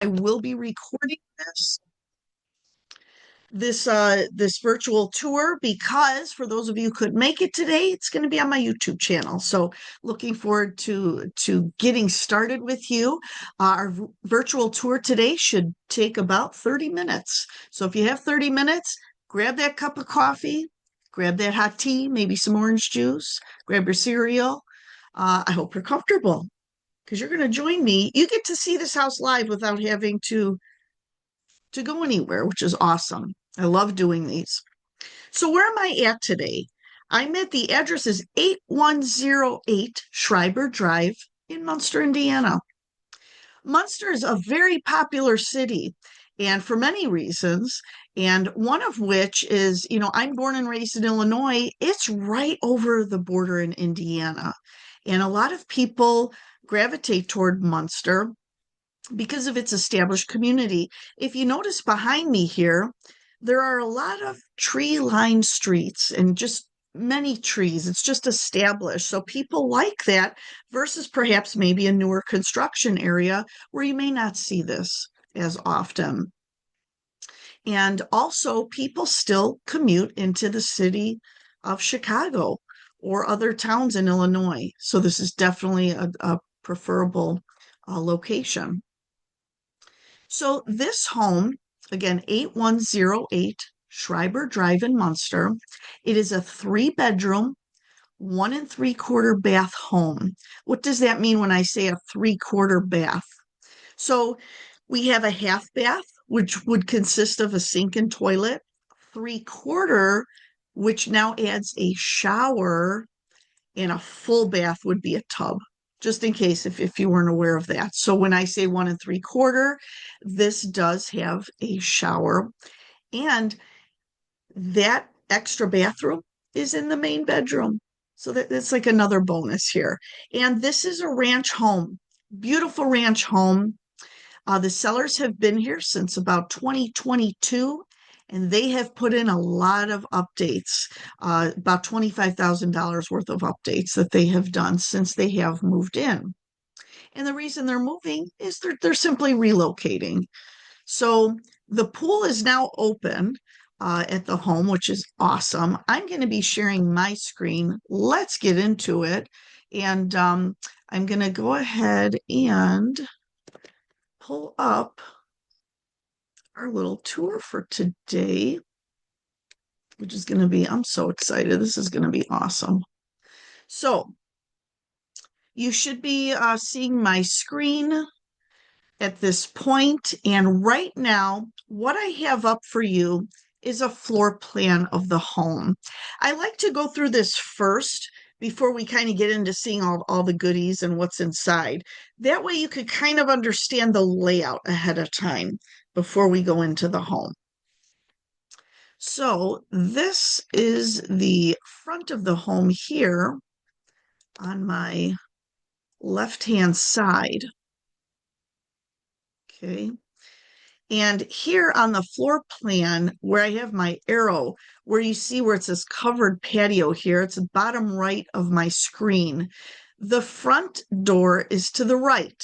I will be recording this virtual tour because for those of you who could make it today, it's going to be on my YouTube channel. So looking forward to getting started with you. Our virtual tour today should take about 30 minutes. So if you have 30 minutes, grab that cup of coffee, grab that hot tea, maybe some orange juice, grab your cereal. I hope you're comfortable because you're going to join me. You get to see this house live without having to go anywhere, which is awesome. I love doing these. So where am I at today? I'm at the address is 8108 Schreiber Drive in Munster, Indiana. Munster is a very popular city and for many reasons. And one of which is, I'm born and raised in Illinois. It's right over the border in Indiana. And a lot of people gravitate toward Munster because of its established community. If you notice behind me here, there are a lot of tree-lined streets and just many trees. It's just established. So people like that versus perhaps maybe a newer construction area where you may not see this as often. And also, people still commute into the city of Chicago or other towns in Illinois. So this is definitely a preferable location. So this home, again, 8108 Schreiber Drive in Munster, it is a 3-bedroom, 1 3/4 bath home. What does that mean when I say a 3/4 bath? So we have a half bath, which would consist of a sink and toilet, 3/4, which now adds a shower, and a full bath would be a tub, just in case if you weren't aware of that. So when I say 1 3/4, this does have a shower, and that extra bathroom is in the main bedroom. So that's like another bonus here. And this is a ranch home, beautiful ranch home. The sellers have been here since about 2022, and they have put in a lot of updates, about $25,000 worth of updates that they have done since they have moved in. And the reason they're moving is they're simply relocating. So the pool is now open at the home, which is awesome. I'm going to be sharing my screen. Let's get into it. And I'm going to go ahead and pull up our little tour for today, which is going to be, I'm so excited. This is going to be awesome. So you should be seeing my screen at this point. And right now, what I have up for you is a floor plan of the home. I like to go through this first before we kind of get into seeing all the goodies and what's inside. That way you could kind of understand the layout ahead of time before we go into the home. So this is the front of the home here on my left-hand side. Okay. And here on the floor plan, where I have my arrow, where you see where it says covered patio here, it's the bottom right of my screen. The front door is to the right.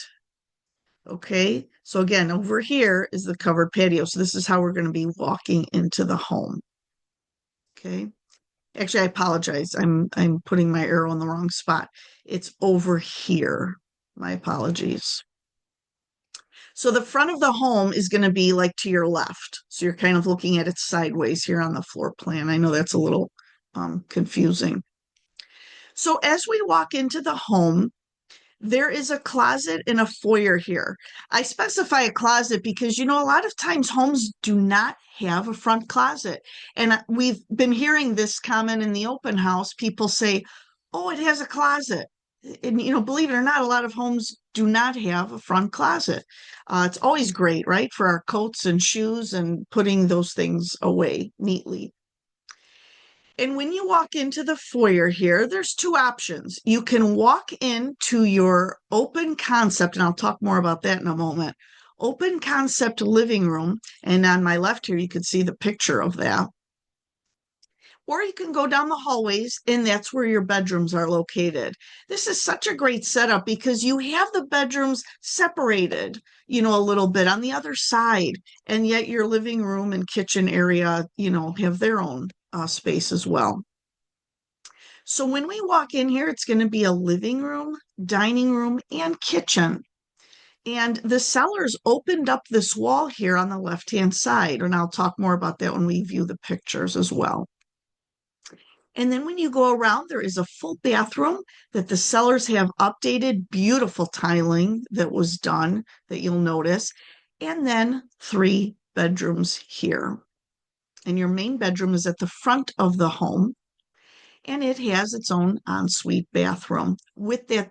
Okay, so again, over here is the covered patio. So this is how we're going to be walking into the home. Okay, actually, I apologize. I'm putting my arrow in the wrong spot. It's over here. My apologies. So the front of the home is going to be like to your left. So you're kind of looking at it sideways here on the floor plan. I know that's a little confusing. So as we walk into the home, there is a closet and a foyer here. I specify a closet because, a lot of times homes do not have a front closet. And we've been hearing this comment in the open house. People say, oh, it has a closet. And, believe it or not, a lot of homes do not have a front closet. It's always great, right, for our coats and shoes and putting those things away neatly. And when you walk into the foyer here, there's two options. You can walk into your open concept, and I'll talk more about that in a moment. Open concept living room. And on my left here, you can see the picture of that. or you can go down the hallways and that's where your bedrooms are located. This is such a great setup because you have the bedrooms separated, a little bit on the other side, and yet your living room and kitchen area, have their own space as well. So when we walk in here, it's going to be a living room, dining room, and kitchen. And the sellers opened up this wall here on the left-hand side, and I'll talk more about that when we view the pictures as well. And then when you go around, there is a full bathroom that the sellers have updated, beautiful tiling that was done that you'll notice, and then 3 bedrooms here. And your main bedroom is at the front of the home, and it has its own ensuite bathroom with that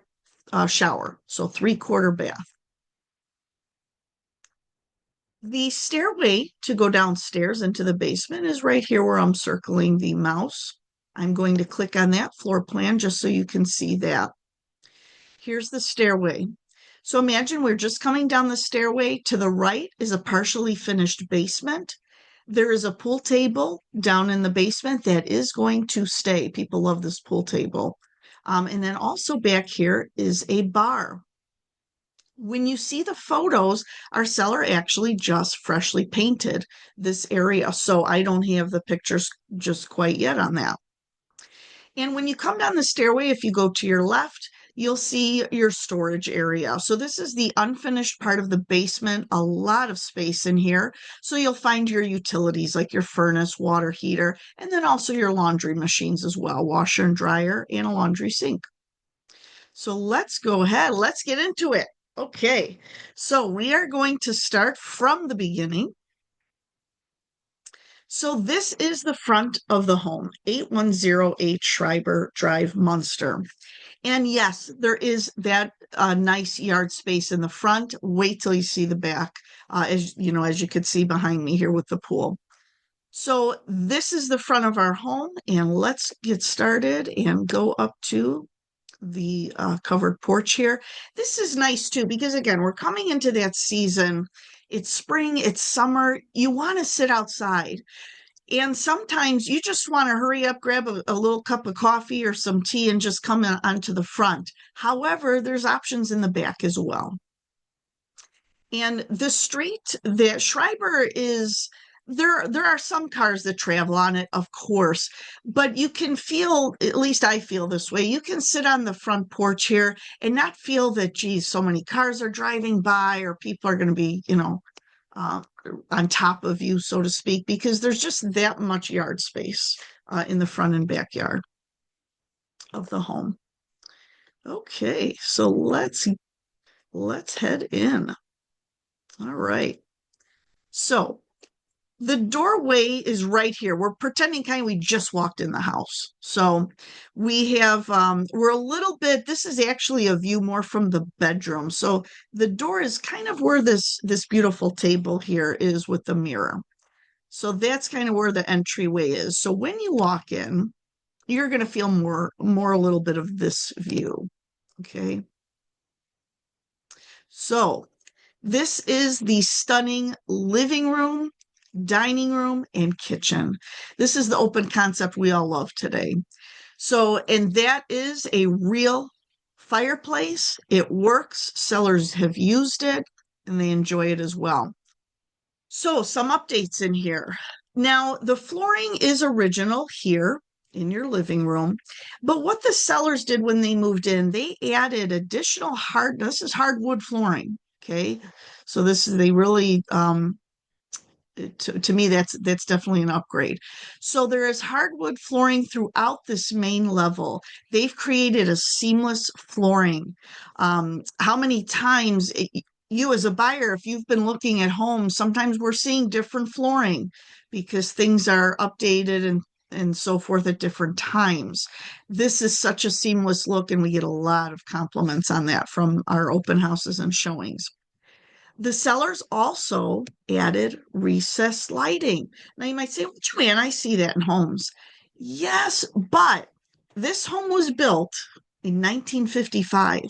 shower, so 3/4 bath. The stairway to go downstairs into the basement is right here where I'm circling the mouse. I'm going to click on that floor plan just so you can see that. Here's the stairway. So imagine we're just coming down the stairway. To the right is a partially finished basement. There is a pool table down in the basement that is going to stay. People love this pool table. And then also back here is a bar. When you see the photos, our seller actually just freshly painted this area. So I don't have the pictures just quite yet on that. And when you come down the stairway, if you go to your left, you'll see your storage area. So this is the unfinished part of the basement, a lot of space in here. So you'll find your utilities like your furnace, water heater, and then also your laundry machines as well, washer and dryer, and a laundry sink. So let's go ahead, let's get into it. Okay, so we are going to start from the beginning. So this is the front of the home, 8108 Schreiber Drive, Munster. And yes, there is that nice yard space in the front. Wait till you see the back, as you can see behind me here with the pool. So this is the front of our home, and let's get started and go up to the covered porch here. This is nice too, because again, we're coming into that season. It's spring, it's summer. You want to sit outside. And sometimes you just want to hurry up, grab a little cup of coffee or some tea and just come onto the front. However, there's options in the back as well. And the street that Schreiber is, there are some cars that travel on it, of course, but you can feel, at least I feel this way, you can sit on the front porch here and not feel that, geez, so many cars are driving by or people are going to be, on top of you, so to speak, because there's just that much yard space in the front and backyard of the home. Okay, so let's head in. All right. So the doorway is right here. We're pretending kind of we just walked in the house. So we have, we're a little bit, this is actually a view more from the bedroom. So the door is kind of where this beautiful table here is with the mirror. So that's kind of where the entryway is. So when you walk in, you're going to feel more a little bit of this view. Okay. So this is the stunning living room, dining room, and kitchen. This is the open concept we all love today. So, and that is a real fireplace. It works. Sellers have used it and they enjoy it as well. So some updates in here. Now, the flooring is original here in your living room, but what the sellers did when they moved in, they added additional this is hardwood flooring. Okay. So they really, to me, that's definitely an upgrade. So there is hardwood flooring throughout this main level. They've created a seamless flooring. How many times you as a buyer, if you've been looking at homes, sometimes we're seeing different flooring because things are updated and so forth at different times. This is such a seamless look, and we get a lot of compliments on that from our open houses and showings. The sellers also added recessed lighting. Now you might say, well, Joanne, I see that in homes. Yes, but this home was built in 1955.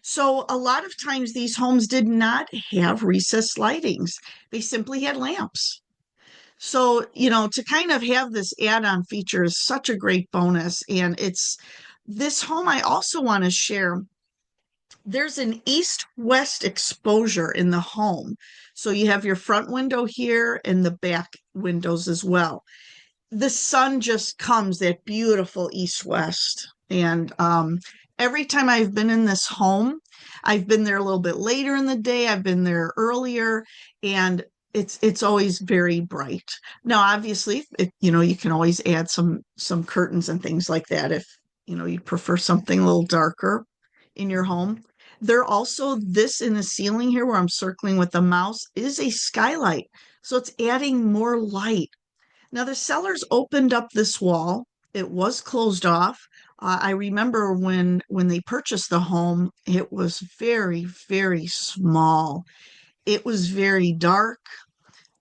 So a lot of times these homes did not have recessed lightings. They simply had lamps. So, to kind of have this add-on feature is such a great bonus. And it's this home I also want to share. There's an east-west exposure in the home. So you have your front window here and the back windows as well. The sun just comes that beautiful east-west. And every time I've been in this home, I've been there a little bit later in the day, I've been there earlier, and it's always very bright. Now, obviously, you can always add some curtains and things like that if you prefer something a little darker in your home. There also this in the ceiling here where I'm circling with the mouse is a skylight. So it's adding more light. Now, the sellers opened up this wall. It was closed off. I remember when they purchased the home, it was very, very small. It was very dark,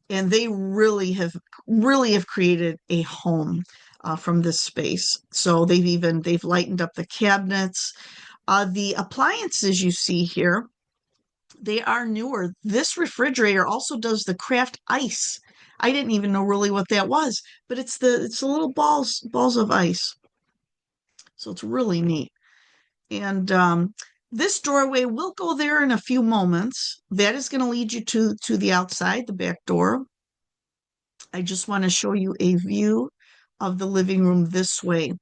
and they really have created a home from this space. So they've lightened up the cabinets. The appliances you see here, they are newer. This refrigerator also does the craft ice. I didn't even know really what that was, but it's the little balls of ice. So it's really neat. And this doorway, we'll go there in a few moments. That is going to lead you to the outside, the back door. I just want to show you a view of the living room this way.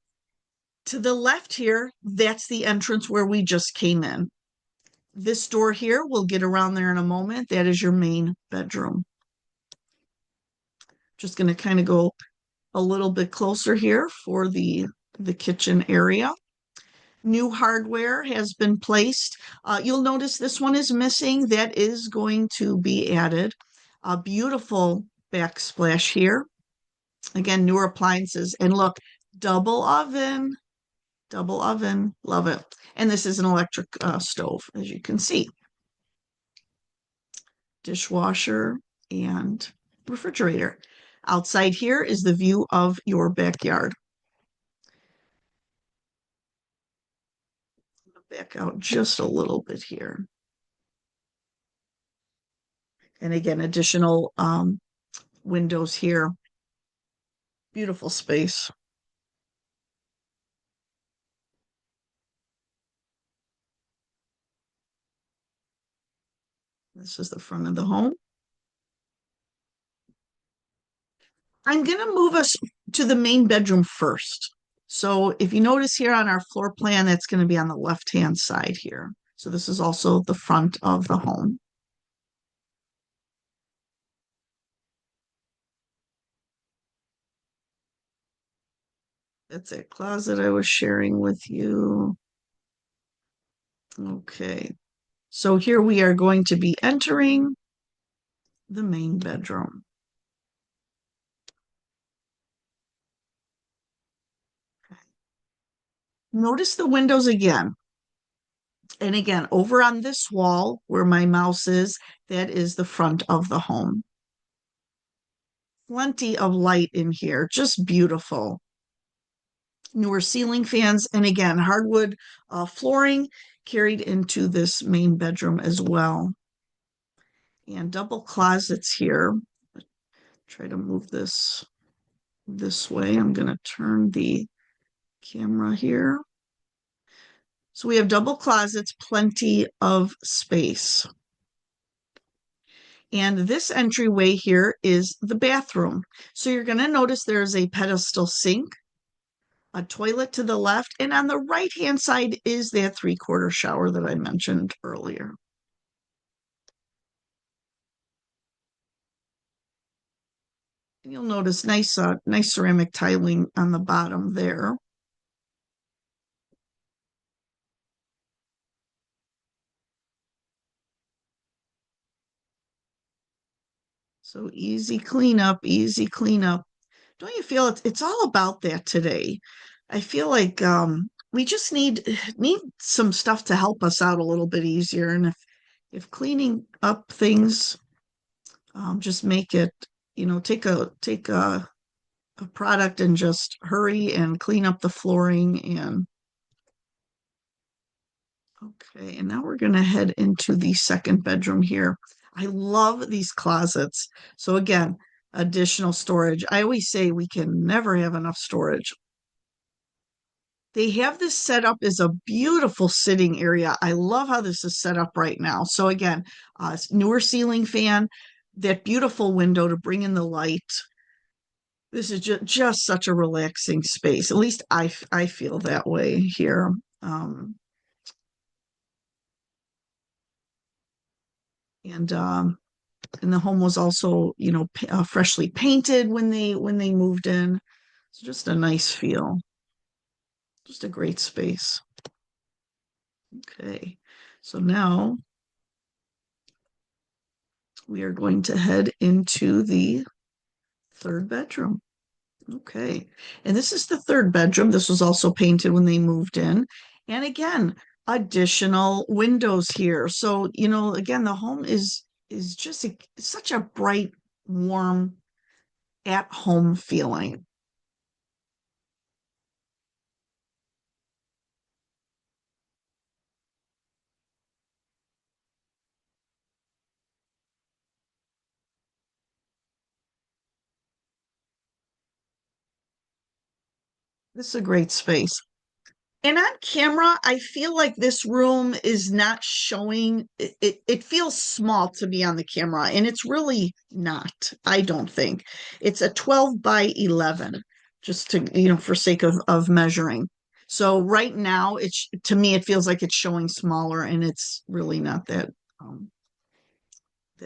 To the left here, that's the entrance where we just came in. This door here, we'll get around there in a moment. That is your main bedroom. Just going to kind of go a little bit closer here for the kitchen area. New hardware has been placed. You'll notice this one is missing. That is going to be added. A beautiful backsplash here. Again, newer appliances. And look, double oven, love it. And this is an electric stove, as you can see. Dishwasher and refrigerator. Outside here is the view of your backyard. Back out just a little bit here. And again, additional windows here. Beautiful space. This is the front of the home. I'm going to move us to the main bedroom first. So if you notice here on our floor plan, that's going to be on the left-hand side here. So this is also the front of the home. That's a closet I was sharing with you. Okay. So here we are going to be entering the main bedroom. Notice the windows again. And again, over on this wall where my mouse is, that is the front of the home. Plenty of light in here, just beautiful. Newer ceiling fans, and again, hardwood flooring carried into this main bedroom as well. And double closets here. Try to move this way. I'm going to turn the camera here. So we have double closets, plenty of space. And this entryway here is the bathroom. So you're going to notice there's a pedestal sink, a toilet to the left, and on the right-hand side is that three-quarter shower that I mentioned earlier. And you'll notice nice ceramic tiling on the bottom there. So easy cleanup, easy cleanup. Don't you feel it's all about that today? I feel like we just need some stuff to help us out a little bit easier. And if cleaning up things just make it, take a product and just hurry and clean up the flooring and okay, and now we're going to head into the second bedroom here. I love these closets. So again, additional storage. I always say we can never have enough storage. They have this set up as a beautiful sitting area. I love how this is set up right now. So again, newer ceiling fan, that beautiful window to bring in the light. This is just such a relaxing space. At least I feel that way here. Um, and and the home was also, freshly painted when they moved in. It's just a nice feel. Just a great space. Okay, so now we are going to head into the third bedroom. Okay, and this is the third bedroom. This was also painted when they moved in. And again, additional windows here. So, again, the home is just such a bright, warm, at home feeling. This is a great space. And on camera, I feel like this room is not showing, it feels small to be on the camera, and it's really not, I don't think. It's a 12 by 11, just to, for sake of measuring. So right now, to me, it feels like it's showing smaller, and it's really not that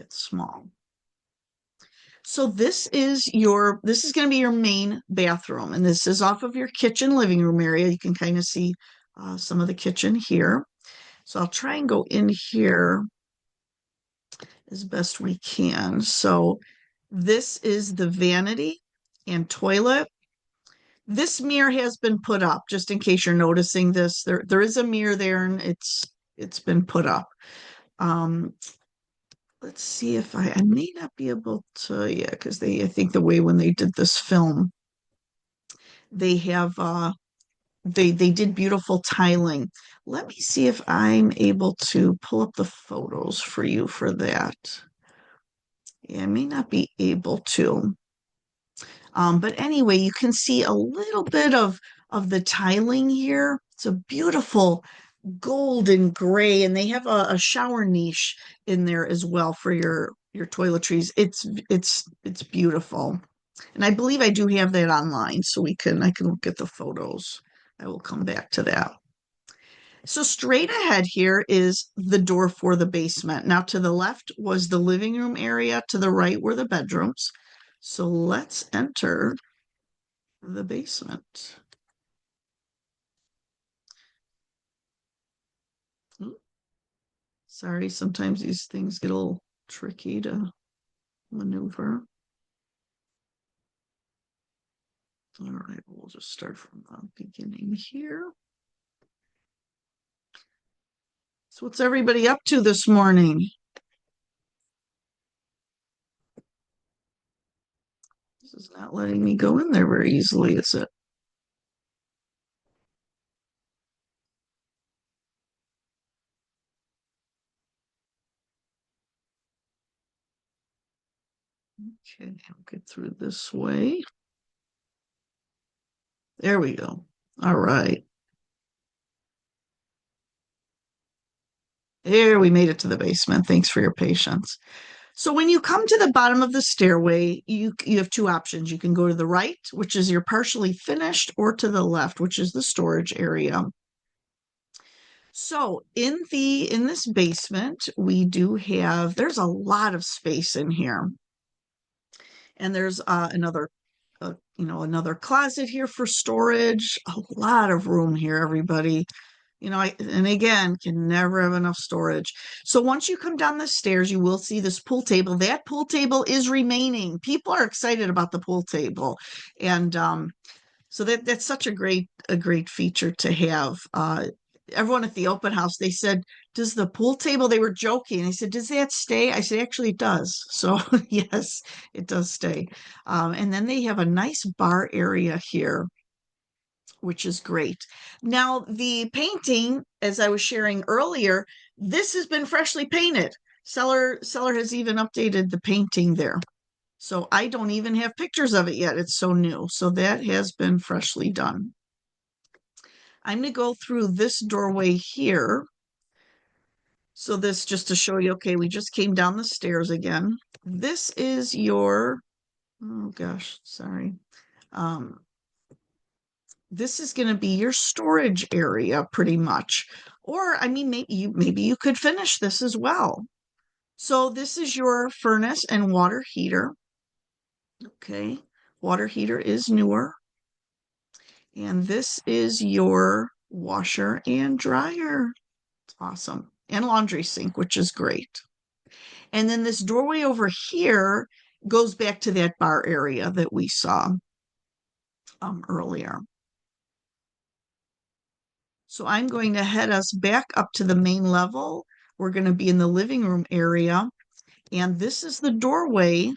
small. So this is going to be your main bathroom, and this is off of your kitchen living room area. You can kind of see some of the kitchen here. So I'll try and go in here as best we can. So this is the vanity and toilet. This mirror has been put up, just in case you're noticing this. There is a mirror there, and it's been put up. Um, let's see if I may not be able to, yeah, because I think the way when they did this film, they have they did beautiful tiling. Let me see if I'm able to pull up the photos for you for that. Yeah, I may not be able to. But anyway, you can see a little bit of the tiling here. It's a beautiful gold and gray, and they have a shower niche in there as well for your toiletries. It's beautiful. And I believe I do have that online, so I can look at the photos. I will come back to that. So straight ahead here is the door for the basement. Now to the left was the living room area, to the right were the bedrooms. So let's enter the basement. Sorry, sometimes these things get a little tricky to maneuver. All right, we'll just start from the beginning here. So what's everybody up to this morning? This is not letting me go in there very easily, is it? Okay, I'll get through this way. There we go. All right. There, we made it to the basement. Thanks for your patience. So when you come to the bottom of the stairway, you have two options. You can go to the right, which is your partially finished, or to the left, which is the storage area. So in this basement, there's a lot of space in here. And there's another closet here for storage. A lot of room here, everybody. And again, can never have enough storage. So once you come down the stairs, you will see this pool table. That pool table is remaining. People are excited about the pool table. And so that's such a great feature to have. Everyone at the open house, they said, does the pool table, they were joking. They said, does that stay? I said, actually, it does. So yes, it does stay. And then they have a nice bar area here, which is great. Now, the painting, as I was sharing earlier, this has been freshly painted. Seller has even updated the painting there. So I don't even have pictures of it yet. It's so new. So that has been freshly done. I'm going to go through this doorway here. So this just to show you, okay, we just came down the stairs again. This is your, oh gosh, sorry. Um, this is going to be your storage area pretty much. Or, I mean, maybe you could finish this as well. So this is your furnace and water heater. Okay, water heater is newer. And this is your washer and dryer. It's awesome. And laundry sink, which is great. And then this doorway over here goes back to that bar area that we saw earlier. So I'm going to head us back up to the main level. We're going to be in the living room area. And this is the doorway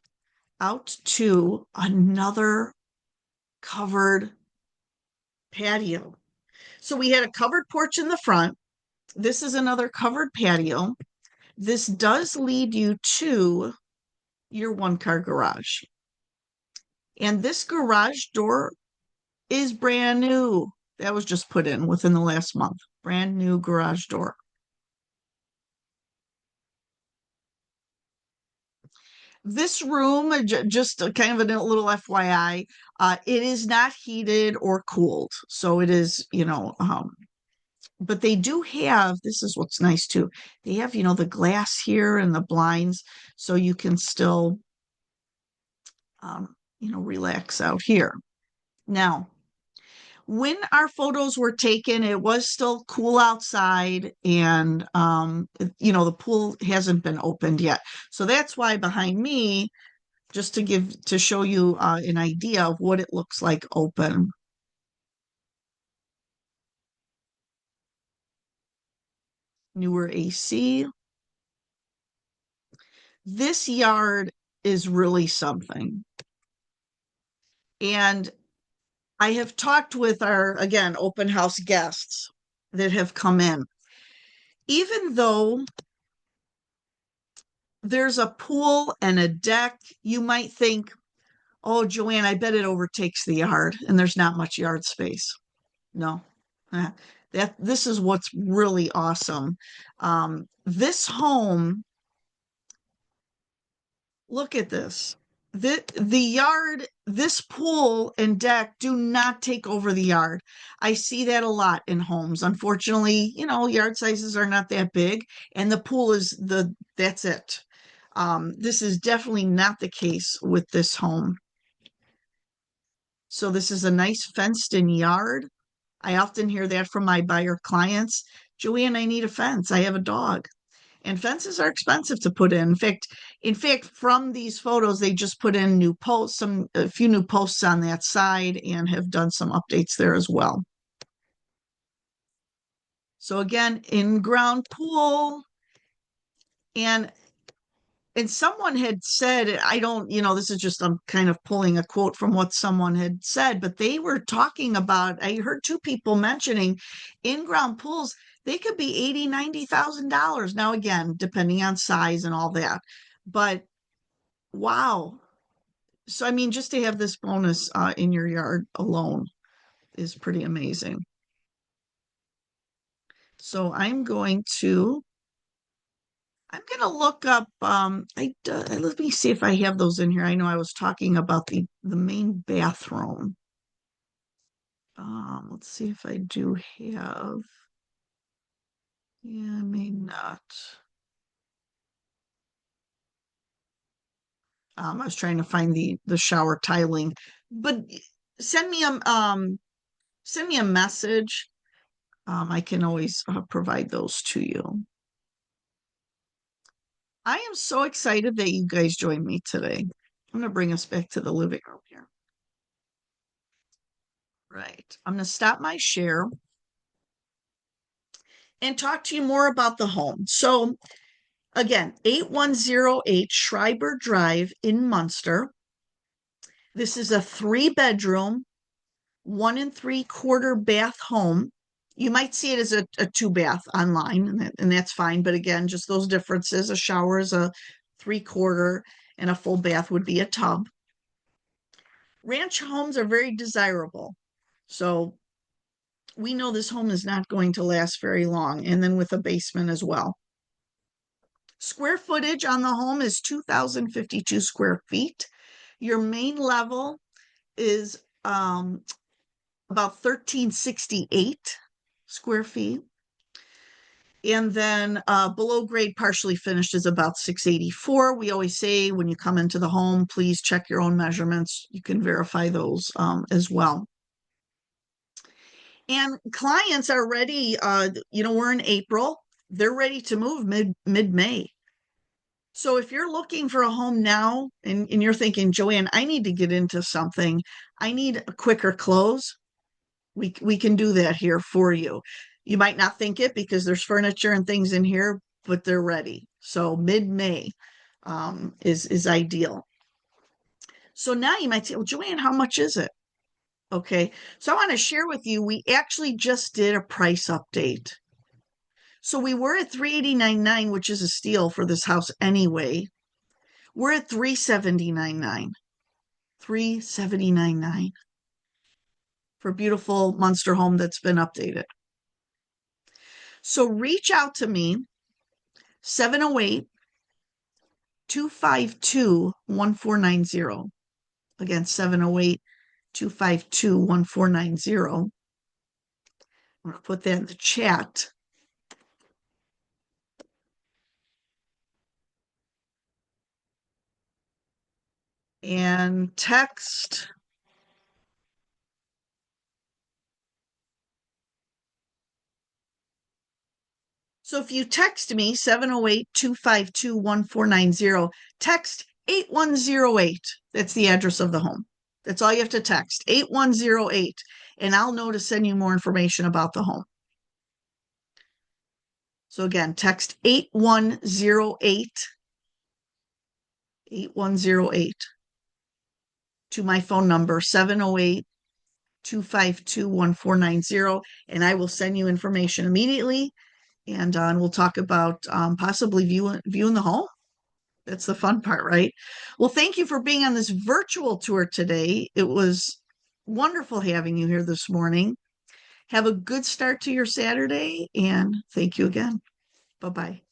out to another covered patio. So we had a covered porch in the front. This is another covered patio. This does lead you to your one-car garage. And this garage door is brand new. That was just put in within the last month. Brand new garage door. This room, just kind of a little FYI, it is not heated or cooled. So it is, but they do have, this is what's nice too. They have, the glass here and the blinds, so you can still, relax out here. Now, when our photos were taken, it was still cool outside and, the pool hasn't been opened yet. So that's why behind me, just to show you an idea of what it looks like open. Newer AC. This yard is really something. And I have talked with our, again, open house guests that have come in. Even though there's a pool and a deck, you might think, oh, Joanne, I bet it overtakes the yard and there's not much yard space. No, this is what's really awesome. This home, look at this. The yard, this pool and deck do not take over the yard. I see that a lot in homes. Unfortunately, yard sizes are not that big, and the pool is that's it. This is definitely not the case with this home. So this is a nice fenced in yard. I often hear that from my buyer clients. Joanne, I need a fence. I have a dog. And fences are expensive to put in. In fact, from these photos, they just put in new posts, a few new posts on that side, and have done some updates there as well. So again, in-ground pool, and someone had said, I don't, this is just, I'm kind of pulling a quote from what someone had said, but they were talking about, I heard two people mentioning in-ground pools, they could be $80,000, $90,000. Now, again, depending on size and all that, but wow. So, I mean, just to have this bonus in your yard alone is pretty amazing. So I'm going to look up, let me see if I have those in here. I know I was talking about the main bathroom. Let's see if I do have, yeah, I may not. I was trying to find the shower tiling, but send me a message. I can always provide those to you. I am so excited that you guys joined me today. I'm going to bring us back to the living room here. Right. I'm going to stop my share and talk to you more about the home. So, again, 8108 Schreiber Drive in Munster. This is a 3-bedroom, 1 3/4 bath home. You might see it as a 2-bath online, and that's fine. But again, just those differences. A shower is a 3/4, and a full bath would be a tub. Ranch homes are very desirable. So we know this home is not going to last very long, and then with a basement as well. Square footage on the home is 2,052 square feet. Your main level is about 1,368 square feet. And then below grade partially finished is about 684. We always say when you come into the home, please check your own measurements. You can verify those as well. And clients are ready. We're in April. They're ready to move mid-May. So if you're looking for a home now and you're thinking, Joanne, I need to get into something, I need a quicker close, we can do that here for you. You might not think it because there's furniture and things in here, but they're ready. So mid-May is ideal. So now you might say, well, Joanne, how much is it? Okay, so I want to share with you, we actually just did a price update. So we were at $389.9, which is a steal for this house anyway. We're at $379.9. $379.9 for a beautiful Munster home that's been updated. So reach out to me, 708-252-1490. Again, 708-252-1490. I'm going to put that in the chat. And text. So if you text me, 708-252-1490, text 8108. That's the address of the home. That's all you have to text, 8108, and I'll know to send you more information about the home. So again, text 8108 to my phone number, 708-252-1490, and I will send you information immediately. And we'll talk about possibly viewing the home. That's the fun part, right? Well, thank you for being on this virtual tour today. It was wonderful having you here this morning. Have a good start to your Saturday, and thank you again. Bye-bye.